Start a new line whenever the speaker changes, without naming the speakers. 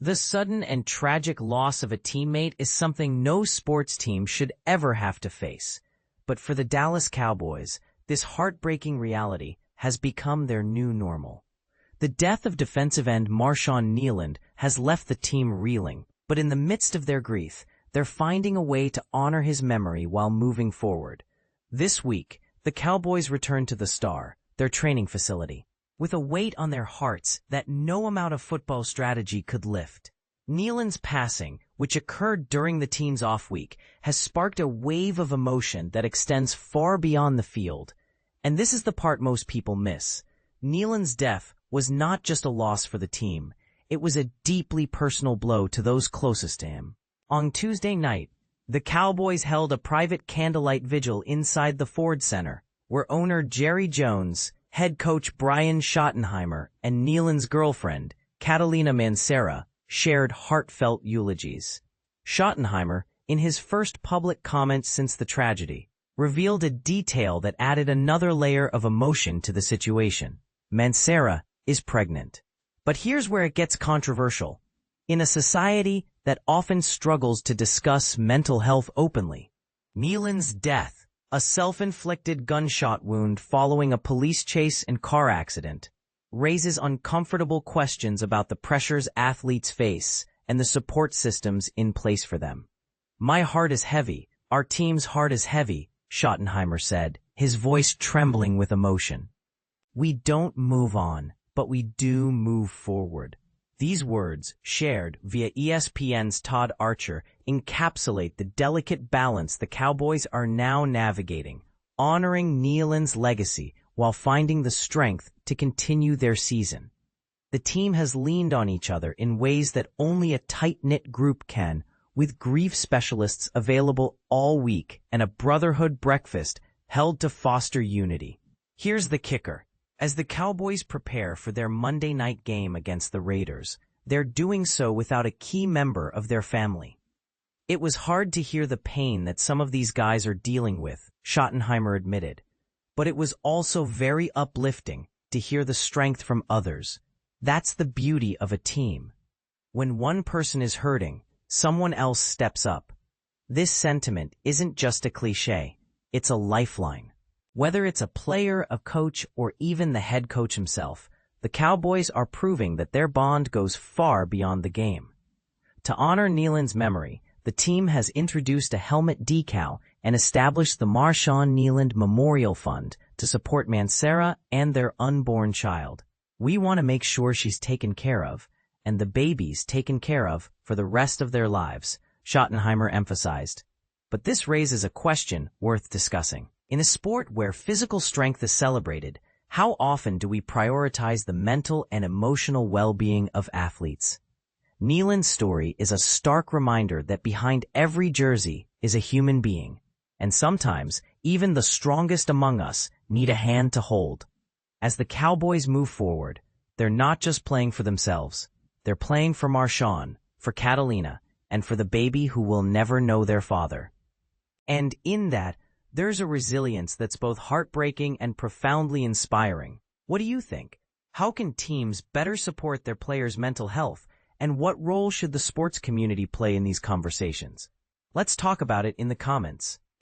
The sudden and tragic loss of a teammate is something no sports team should ever have to face. But for the Dallas Cowboys, this heartbreaking reality has become their new normal. The death of defensive end Marshawn Kneeland has left the team reeling, but in the midst of their grief, they're finding a way to honor his memory while moving forward. This week, the Cowboys return to the Star, their training facility, with a weight on their hearts that no amount of football strategy could lift. Kneeland's passing, which occurred during the team's off week, has sparked a wave of emotion that extends far beyond the field. And this is the part most people miss. Kneeland's death was not just a loss for the team. It was a deeply personal blow to those closest to him. On Tuesday night, the Cowboys held a private candlelight vigil inside the Ford Center, where owner Jerry Jones, head coach Brian Schottenheimer, and Kneeland's girlfriend, Catalina Mancera, shared heartfelt eulogies. Schottenheimer, in his first public comments since the tragedy, revealed a detail that added another layer of emotion to the situation. Mancera is pregnant. But here's where it gets controversial. In a society that often struggles to discuss mental health openly, Kneeland's death, a self-inflicted gunshot wound following a police chase and car accident, raises uncomfortable questions about the pressures athletes face and the support systems in place for them. "My heart is heavy. Our team's heart is heavy," Schottenheimer said, his voice trembling with emotion. "We don't move on, but we do move forward." These words, shared via ESPN's Todd Archer, encapsulate the delicate balance the Cowboys are now navigating, honoring Kneeland's legacy while finding the strength to continue their season. The team has leaned on each other in ways that only a tight-knit group can, with grief specialists available all week and a brotherhood breakfast held to foster unity. Here's the kicker. As the Cowboys prepare for their Monday night game against the Raiders, they're doing so without a key member of their family. "It was hard to hear the pain that some of these guys are dealing with," Schottenheimer admitted. "But it was also very uplifting to hear the strength from others. That's the beauty of a team. When one person is hurting, someone else steps up." This sentiment isn't just a cliché, it's a lifeline. Whether it's a player, a coach, or even the head coach himself, the Cowboys are proving that their bond goes far beyond the game. To honor Kneeland's memory, the team has introduced a helmet decal and established the Marshawn Kneeland Memorial Fund to support Mancera and their unborn child. "We want to make sure she's taken care of, and the baby's taken care of for the rest of their lives," Schottenheimer emphasized. But this raises a question worth discussing. In a sport where physical strength is celebrated, how often do we prioritize the mental and emotional well-being of athletes? Kneeland's story is a stark reminder that behind every jersey is a human being, and sometimes even the strongest among us need a hand to hold. As the Cowboys move forward, they're not just playing for themselves. They're playing for Marshawn, for Catalina, and for the baby who will never know their father. And in that, there's a resilience that's both heartbreaking and profoundly inspiring. What do you think? How can teams better support their players' mental health, and what role should the sports community play in these conversations? Let's talk about it in the comments.